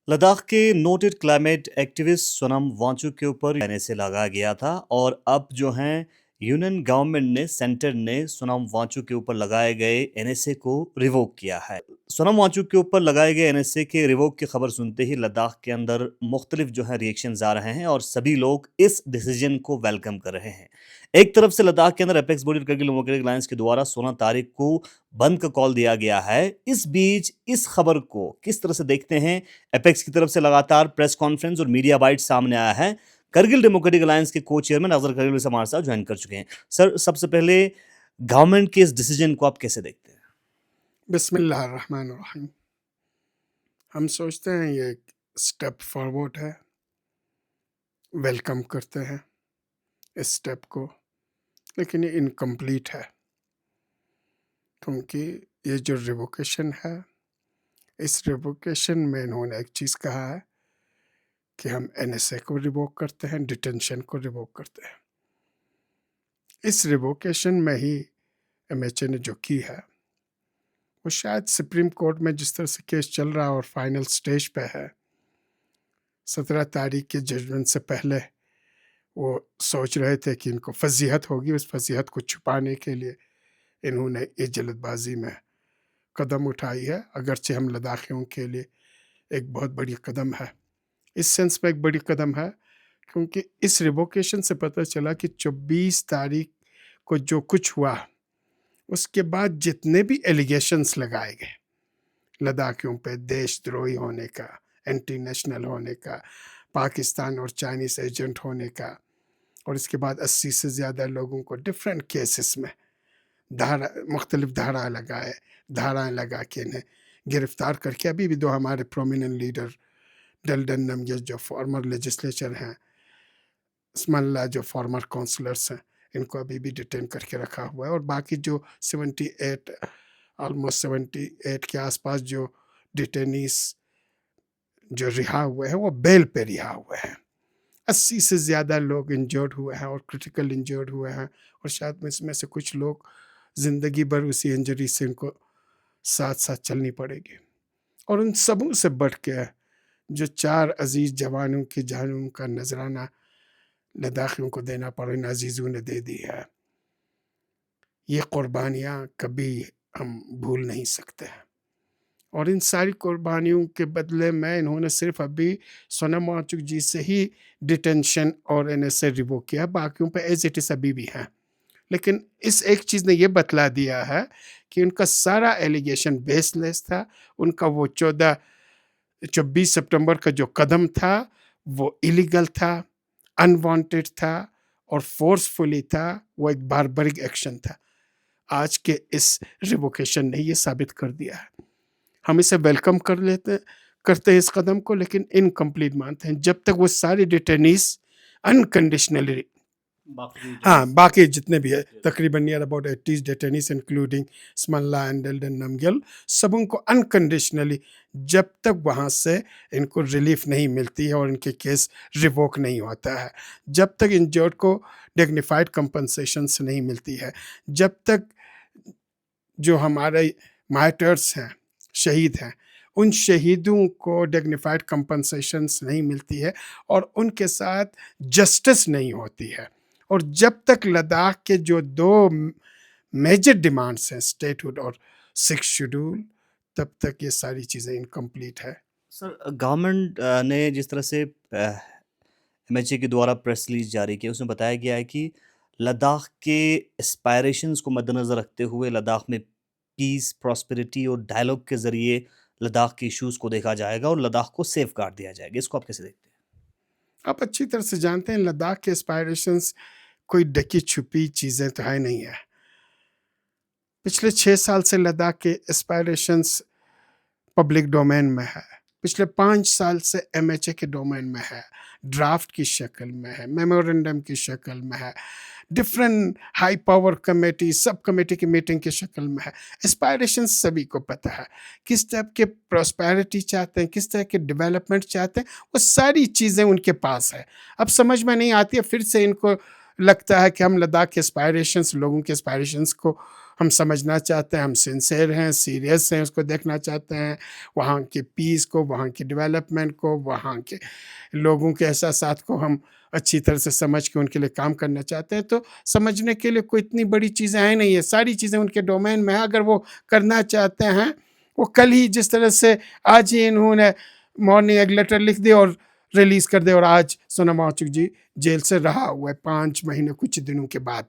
लद्दाख के noted climate activist Sonam Wangchuk के ऊपर एनएसए लगाया गया था और अब जो है यूनियन गवर्नमेंट ने सेंटर ने सोनम वांगचुक के ऊपर लगाए गए एनएसए को रिवोक किया है। सोनम वांगचुक के ऊपर लगाए गए एनएसए के रिवोक की खबर सुनते ही लद्दाख के अंदर मुख्तलिफ जो है रिएक्शंस आ रहे हैं और सभी लोग इस डिसीजन को वेलकम कर रहे हैं। एक तरफ से लद्दाख के अंदर apex body Kargil democratic alliance के द्वारा 16 तारीख को बंद का कॉल दिया गया है। इस बीच इस खबर को किस तरह से देखते हैं? एपेक्स की तरफ से लगातार प्रेस कॉन्फ्रेंस और मीडिया बाइट सामने आया है। करगिल डेमोक्रेटिक अलायंस के को चेयरमैन अफजल करगिल से हमारे साथ ज्वाइन कर चुके हैं। सर, सबसे पहले गवर्नमेंट के इस डिसीजन को आप कैसे देखते हैं? बिस्मिल्लाहिर्रहमानिर्रहीम। हम सोचते हैं ये एक स्टेप फॉरवर्ड है, वेलकम करते हैं इस स्टेप को, लेकिन ये इनकम्प्लीट है क्योंकि ये जो रिवोकेशन है, इस रिवोकेशन में इन्होंने एक चीज़ कहा है कि हम एनएसए को रिवोक करते हैं, डिटेंशन को रिवोक करते हैं। इस रिवोकेशन में ही एमएचए ने जो की है वो शायद सुप्रीम कोर्ट में जिस तरह से केस चल रहा है और फाइनल स्टेज पे है, 17 तारीख के जजमेंट से पहले वो सोच रहे थे कि इनको फजीहत होगी, उस फजीहत को छुपाने के लिए इन्होंने ये जल्दबाजी में कदम उठाई है। अगरचे हम लद्दाखियों के लिए एक बहुत बड़ी कदम है, इस सेंस में एक बड़ी कदम है क्योंकि इस रिवोकेशन से पता चला कि 24 तारीख को जो कुछ हुआ उसके बाद जितने भी एलिगेशंस लगाए गए लद्दाखियों पे, देशद्रोही होने का, एंटी नेशनल होने का, पाकिस्तान और चाइनीज़ एजेंट होने का, और इसके बाद 80 से ज़्यादा लोगों को डिफरेंट केसेस में मुख्तलिफ धाराएं लगा के इन्हें गिरफ्तार करके, अभी भी दो हमारे प्रोमिनेंट लीडर डल्डन नमगेज जो फॉर्मर लेजिस्लेचर हैं, स्मल्ला जो फॉर्मर काउंसलर्स हैं, इनको अभी भी डिटेन करके रखा हुआ है, और बाकी जो 78 ऑलमोस्ट 78 के आसपास जो डिटेनीस जो रिहा हुए हैं वो बेल पे रिहा हुए हैं। 80 से ज़्यादा लोग इंजर्ड हुए हैं और क्रिटिकल इंजर्ड हुए हैं, और शायद इसमें से कुछ लोग ज़िंदगी भर उसी इंजरी से इनको साथ साथ चलनी पड़ेगी। और उन सबों से बढ़ के जो 4 अजीज़ जवानों की जानों का नजराना लद्दाखियों को देना पड़ा, इन अजीज़ों ने दे दी है। ये कुर्बानियाँ कभी हम भूल नहीं सकते हैं, और इन सारी कुर्बानियों के बदले में इन्होंने सिर्फ अभी सोनम वांगचुक जी से ही डिटेंशन और एनएसए रिवोक किया, बाकियों पे एज इट इज़ अभी भी हैं। लेकिन इस एक चीज़ ने ये बतला दिया है कि उनका सारा एलिगेशन बेसलेस था। उनका वो 24 सितंबर का जो कदम था वो इलीगल था, अनवांटेड था और फोर्सफुली था, वो एक बारबरिक एक्शन था। आज के इस रिवोकेशन ने ये साबित कर दिया है। हम इसे वेलकम करते हैं इस कदम को, लेकिन इनकम्प्लीट मानते हैं। जब तक वो सारे डिटेनीस अनकंडीशनली, बाकी जितने भी है तकरीबन near about 80 detainees including Smalla and Dalden Namgyal, सबों को अनकंडीशनली जब तक वहाँ से इनको रिलीफ नहीं मिलती है और इनके केस रिवोक नहीं होता है, जब तक इंजर्ड को डिग्निफाइड कंपनसेशंस नहीं मिलती है, जब तक जो हमारे मार्टर्स हैं, शहीद हैं, उन शहीदों को डिग्निफाइड कंपनसेशंस नहीं मिलती है और उनके साथ जस्टिस नहीं होती है, और जब तक लद्दाख के जो 2 मेजर डिमांड्स हैं, स्टेटहुड और 6 शेड्यूल, तब तक ये सारी चीज़ें इनकम्प्लीट है। सर, गवर्नमेंट ने जिस तरह से एमएचए के द्वारा प्रेस रिलीज जारी की, उसमें बताया गया है कि लद्दाख के एस्पायरेशंस को मद्देनज़र रखते हुए लद्दाख में पीस, प्रॉस्पेरिटी और डायलॉग के ज़रिए लद्दाख के इश्यूज़ को देखा जाएगा और लद्दाख को सेफगार्ड दिया जाएगा। इसको आप कैसे देखते हैं? आप अच्छी तरह से जानते हैं लद्दाख के एस्पायरेशंस कोई ढकी छुपी चीज़ें तो है नहीं है। पिछले 6 साल से लद्दाख के एस्पायरेशंस पब्लिक डोमेन में है। पिछले 5 साल से एमएचए के डोमेन में है, ड्राफ्ट की शक्ल में है, मेमोरेंडम की शक्ल में है, different high power committee, sub committee की मीटिंग की शक्ल में है। एस्पायरेशन सभी को पता है, किस टाइप के प्रॉस्पेरिटी चाहते हैं, किस तरह के डेवलपमेंट चाहते हैं, वो सारी चीज़ें उनके पास है। अब समझ में नहीं आती है, फिर से इनको लगता है कि हम लद्दाख के एस्पायरेशंस, लोगों के एस्पायरेशंस को हम समझना चाहते हैं, हम सिंसियर हैं, सीरियस हैं, उसको देखना चाहते हैं, वहाँ के पीस को, वहाँ की डेवलपमेंट को, वहाँ के लोगों के एहसासात को हम अच्छी तरह से समझ के उनके लिए काम करना चाहते हैं। तो समझने के लिए कोई इतनी बड़ी चीज़ें हैं नहीं है, सारी चीज़ें उनके डोमेन में हैं। अगर वो करना चाहते हैं, वो कल ही जिस तरह से आज ही इन्होंने मॉर्निंग एक लेटर लिख दिया और रिलीज़ कर दिया, और आज सोनम वांगचुक जी जेल से रहा हुआ है 5 महीने कुछ दिनों के बाद।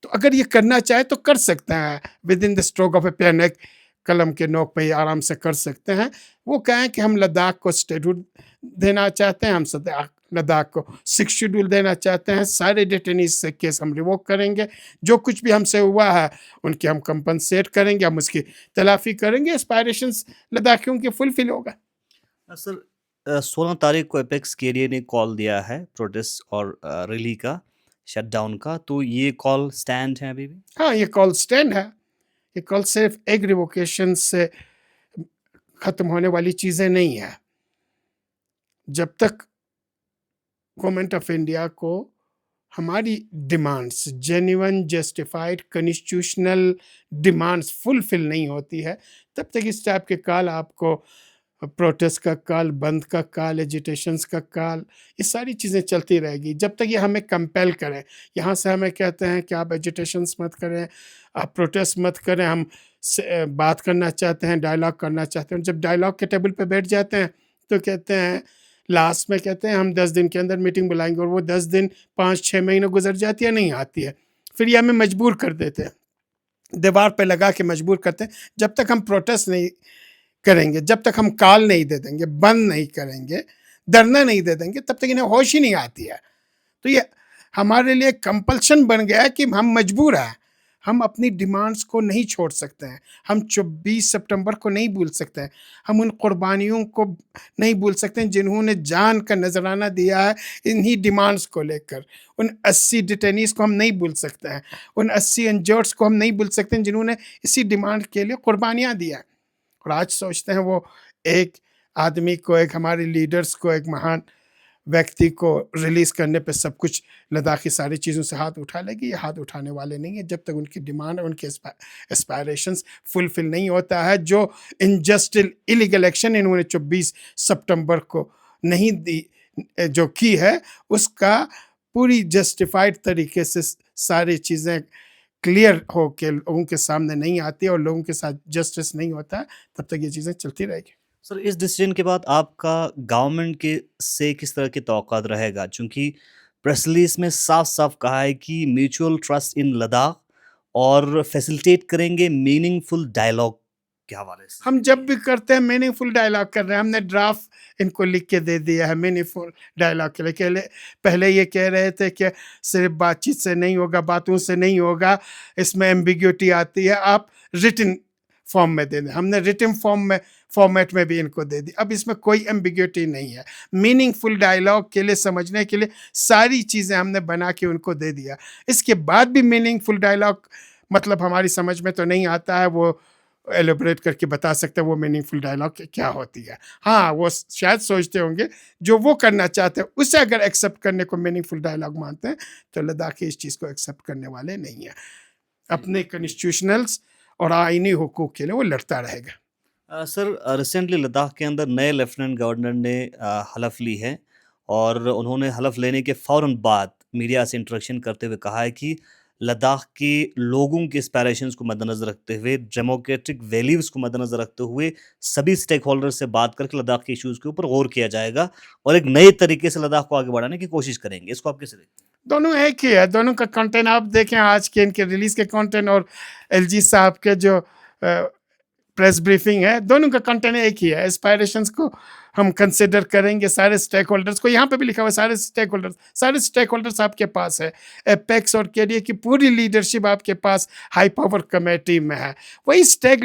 तो अगर ये करना चाहे तो कर सकते हैं, within the stroke of a pen, एक कलम के नोक पे ही आराम से कर सकते हैं। वो कहें कि हम लद्दाख को स्टेटहुड देना चाहते हैं, हम लद्दाख को 6 शेड्यूल देना चाहते हैं, सारे डिटेनीज से केस हम रिवोक करेंगे, जो कुछ भी हमसे हुआ है उनकी हम कंपनसेट करेंगे, हम उसकी तलाफ़ी करेंगे, एस्पायरेशंस लद्दाखियों के फुलफ़िल होगा। सर 16 तारीख को एपेक्स के एरिया ने कॉल दिया है प्रोटेस्ट और रैली का शटडाउन का, तो ये कॉल स्टैंड है अभी भी? हाँ, ये कॉल स्टैंड है। ये कॉल सिर्फ़ एक रिवोकेशन से ख़त्म होने वाली चीज़ें नहीं है। जब तक गवर्नमेंट ऑफ इंडिया को हमारी demands, genuine justified constitutional demands fulfil नहीं होती है, तब तक इस टाइप के कॉल आपको, प्रोटेस्ट का कॉल, बंद का कॉल, एजिटेशंस का कॉल, ये सारी चीज़ें चलती रहेगी जब तक ये हमें कंपेल करें। यहाँ से हमें कहते हैं कि आप एजिटेशंस मत करें, आप प्रोटेस्ट मत करें, हम बात करना चाहते हैं, डायलॉग करना चाहते हैं। जब डायलॉग के टेबल पे बैठ जाते हैं तो कहते हैं, लास्ट में कहते हैं हम 10 दिन के अंदर मीटिंग बुलाएंगे, और वो 10 दिन 5-6 महीने गुजर जाती है, नहीं आती है। फिर ये हमें मजबूर कर देते हैं, दीवार पे लगा के मजबूर करते हैं। जब तक हम प्रोटेस्ट नहीं करेंगे, जब तक हम कॉल नहीं दे देंगे, बंद नहीं करेंगे, धरना नहीं दे देंगे, तब तक इन्हें होश ही नहीं आती है। तो ये हमारे लिए कंपल्शन बन गया है कि हम मजबूर हैं, हम अपनी डिमांड्स को नहीं छोड़ सकते हैं, हम 24 सितंबर को नहीं भूल सकते हैं, हम उन कुर्बानियों को नहीं भूल सकते हैं जिन्होंने जान का नजराना दिया है इन्हीं डिमांड्स को लेकर। उन 80 डिटेनीज को हम नहीं भूल सकते हैं, उन 80 इंजर्ड्स को हम नहीं भूल सकते हैं जिन्होंने इसी डिमांड के लिए कुर्बानियाँ दिया है। और आज सोचते हैं वो एक आदमी को, एक हमारे लीडर्स को, एक महान व्यक्ति को रिलीज़ करने पे सब कुछ लद्दाख की सारी चीज़ों से हाथ उठा लेगी। ये हाथ उठाने वाले नहीं है जब तक उनकी डिमांड और उनके एस्पायरेशंस फुलफिल नहीं होता है। जो इनजस्टिल इलीगल एक्शन इन्होंने 24 सितंबर को नहीं दी, जो की है, उसका पूरी जस्टिफाइड तरीके से सारी चीज़ें क्लियर हो के लोगों के सामने नहीं आती और लोगों के साथ जस्टिस नहीं होता है, तब तक ये चीज़ें चलती रहेगी। सर इस डिसीजन के बाद आपका गवर्नमेंट के से किस तरह की तवक्कुआत रहेगा? चूँकि प्रेस रिलीज़ में साफ-साफ कहा है कि म्यूचुअल ट्रस्ट इन लद्दाख और फैसिलिटेट करेंगे मीनिंगफुल डायलॉग के हवाले से। हम जब भी करते हैं मीनिंगफुल डायलॉग कर रहे हैं, हमने ड्राफ्ट इनको लिख के दे दिया है मीनिंगफुल डायलॉग के लिए। पहले ये कह रहे थे कि सिर्फ बातचीत से नहीं होगा, बातों से नहीं होगा, इसमें एम्बिग्यूटी आती है, आप रिटन फॉर्म में दे दें। हमने रिटन फॉर्मेट में भी इनको दे दी। अब इसमें कोई एम्बिग्यूटी नहीं है। मीनिंगफुल डायलॉग के लिए, समझने के लिए सारी चीज़ें हमने बना के उनको दे दिया। इसके बाद भी मीनिंगफुल डायलॉग मतलब हमारी समझ में तो नहीं आता है, वो एलेबोरेट करके बता सकते हैं वो मीनिंगफुल डायलॉग क्या होती है। हाँ, वो शायद सोचते होंगे जो वो करना चाहते हैं उसे अगर एक्सेप्ट करने को मीनिंगफुल डायलॉग मानते हैं, तो लद्दाखी इस चीज़ को एक्सेप्ट करने वाले नहीं हैं। अपने कॉन्स्टिट्यूशनल्स और आईनी हुकूक के लिए वो लड़ता रहेगा। सर रिसेंटली लद्दाख के अंदर नए लेफ्टिनेंट गवर्नर ने हलफ ली है और उन्होंने हलफ लेने के फ़ौरन बाद मीडिया से इंटरेक्शन करते हुए कहा है कि लद्दाख के लोगों के एस्पायरेशंस को मद्देनज़र रखते हुए, डेमोक्रेटिक वैल्यूज़ को मद्देनज़र रखते हुए सभी स्टेक होल्डर से बात करके लद्दाख के इश्यूज़ के ऊपर गौर किया जाएगा और एक नए तरीके से लद्दाख को आगे बढ़ाने की कोशिश करेंगे। इसको आप कैसे देखते हैं? दोनों एक ही है, दोनों का कंटेंट आप देखें, आज के इनके रिलीज़ के कंटेंट और एलजी साहब के जो प्रेस ब्रीफिंग है, दोनों का कंटेंट एक ही है। एस्पायरेशंस को हम कंसिडर करेंगे, सारे स्टेक होल्डर्स को, यहाँ पे भी लिखा हुआ है सारे स्टेक होल्डर्स आपके पास है। एपेक्स और केडीए की पूरी लीडरशिप आपके पास हाई पावर कमेटी में है। वही स्टेक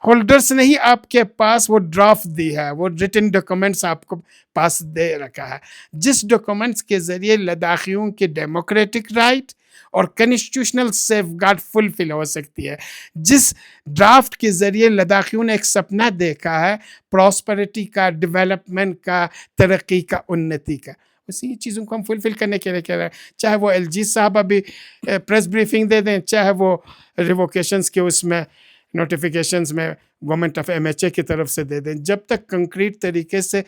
होल्डर्स ने ही आपके पास वो ड्राफ्ट दी है, वो रिटन डॉक्यूमेंट्स आपको पास दे रखा है, जिस डॉक्यूमेंट्स के ज़रिए लद्दाखियों के डेमोक्रेटिक राइट और कॉन्स्टिट्यूशनल सेफगार्ड फुलफिल हो सकती है। जिस ड्राफ्ट के ज़रिए लद्दाखियों ने एक सपना देखा है प्रॉस्पेरिटी का, डेवलपमेंट का, तरक्की का, उन्नति का, उसी चीज़ों को हम फुलफ़िल करने के लिए कह रहे हैं। चाहे वो एलजी साहब अभी प्रेस ब्रीफिंग दे दें, चाहे वो रिवोकेशंस के उसमें नोटिफ़िकेशंस में गवर्नमेंट ऑफ एमएचए की तरफ से दे दें। जब तक कंक्रीट तरीके से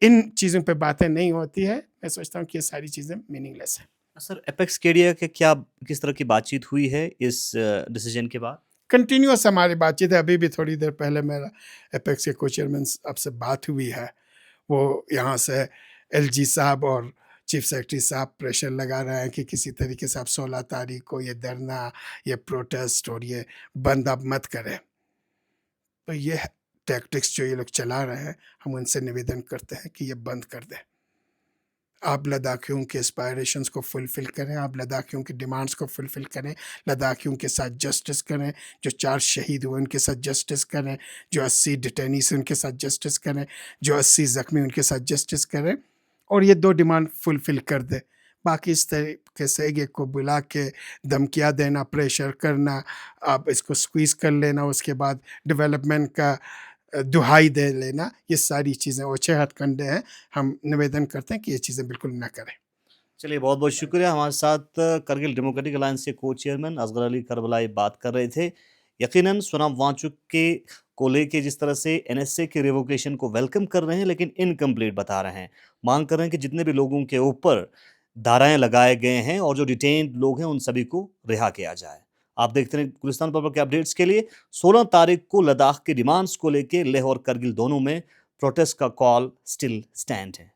इन चीज़ों पे बातें नहीं होती है, मैं सोचता हूँ कि ये सारी चीज़ें मीनिंगलेस हैं। सर, एपेक्स केडिया के क्या किस तरह की बातचीत हुई है इस डिसीजन के बाद? कंटिन्यूअस हमारी बातचीत है, अभी भी थोड़ी देर पहले मेरा एपेक्स के को-चेयरमैन साहब से बात हुई है। वो यहाँ से एलजी साहब और चीफ सेक्रेटरी साहब प्रेशर लगा रहे हैं कि किसी तरीके से आप 16 तारीख को ये धरना, ये प्रोटेस्ट और ये बंद आप मत करें। तो ये टैक्टिक्स जो ये लोग चला रहे हैं, हम उनसे निवेदन करते हैं कि ये बंद कर दें। आप लद्दाखियों के एस्पायरेशंस को फुलफ़िल करें, आप लद्दाखियों की डिमांड्स को फुलफ़िल करें, लद्दाखियों के साथ जस्टिस करें, जो 4 शहीद हुए उनके साथ जस्टिस करें, जो 80 डिटेनीज़ उनके साथ जस्टिस करें, जो 80 ज़ख्मी उनके साथ जस्टिस करें और ये 2 डिमांड फुलफ़िल कर दें। बाकी इस तरीके से एक को बुला के धमकियाँ देना, प्रेशर करना, आप इसको स्क्वीज़ कर लेना, उसके बाद डेवलपमेंट का दुहाई दे लेना, ये सारी चीज़ें ओछे हथकंडे हैं। हम निवेदन करते हैं कि ये चीज़ें बिल्कुल ना करें। चलिए, बहुत-बहुत शुक्रिया। हमारे साथ करगिल डेमोक्रेटिक अलायंस के को-चेयरमैन असगर अली करबलाई बात कर रहे थे। यकीनन सोनम वांगचुक के को लेके जिस तरह से एनएसए के रिवोकेशन को वेलकम कर रहे हैं, लेकिन इनकम्प्लीट बता रहे हैं। मांग कर रहे हैं कि जितने भी लोगों के ऊपर धाराएँ लगाए गए हैं और जो डिटेन्ड लोग हैं, उन सभी को रिहा किया जाए। आप देखते रहें गुलिस्तान पर्व के अपडेट्स के लिए। 16 तारीख को लद्दाख की डिमांड्स को लेके लेह और करगिल दोनों में प्रोटेस्ट का कॉल स्टिल स्टैंड है।